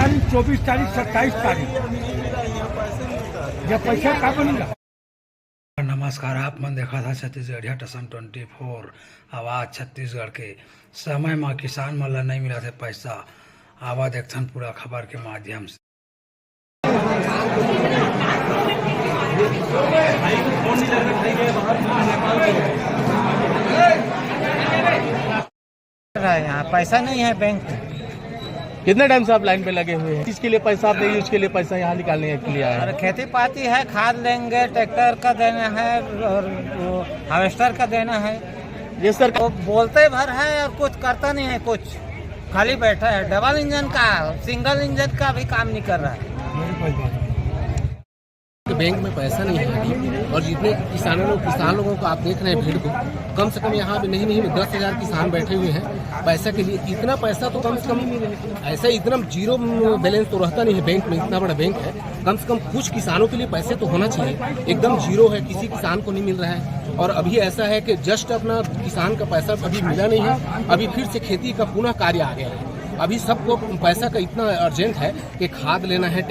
तारीख, 24 तारीख, 27 तारीख जब पैसा का बनेगा। नमस्कार, आप मन देखा था छत्तीसगढ़िया टसन 24 आवाज छत्तीसगढ़ के। समय में किसान मन ला नहीं मिला थे पैसा, आवा देखथन पूरा खबर के माध्यम से। यहाँ पैसा नहीं है बैंक में। कितने टाइम से आप लाइन पे लगे हुए हैं? इसके लिए पैसा आपने यूज के लिए पैसा यहाँ निकालने के लिए आया और है? खेती पाती है, खाद लेंगे, ट्रैक्टर का देना है और हार्वेस्टर का देना है। ये सर वो बोलते भर है और कुछ करता नहीं है, कुछ खाली बैठा है। डबल इंजन का, सिंगल इंजन का भी काम नहीं कर रहा है। बैंक में पैसा नहीं है और जितने किसान लोगों को आप देख रहे हैं भीड़ को, कम से कम यहाँ पे नहीं 10,000 किसान बैठे हुए हैं पैसा के लिए। इतना पैसा तो कम से कम ऐसा इतना जीरो बैलेंस तो रहता नहीं है बैंक में, इतना बड़ा बैंक है। कम से कम कुछ किसानों के लिए पैसे तो होना चाहिए। एकदम जीरो है, किसी किसान को नहीं मिल रहा है। और अभी ऐसा है कि जस्ट अपना किसान का पैसा अभी मिला नहीं है, अभी फिर से खेती का पुनः कार्य आ गया है। अभी सबको पैसा का इतना अर्जेंट है कि खाद लेना है,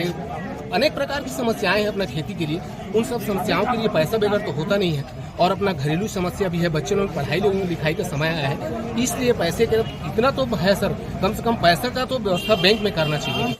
अनेक प्रकार की समस्याएं हैं अपना खेती के लिए। उन सब समस्याओं के लिए पैसा बगैर तो होता नहीं है। और अपना घरेलू समस्या भी है, बच्चों लोग पढ़ाई लोगों लिखाई का समय आया है, इसलिए पैसे का इतना तो है सर। कम से कम पैसा का तो व्यवस्था बैंक में करना चाहिए।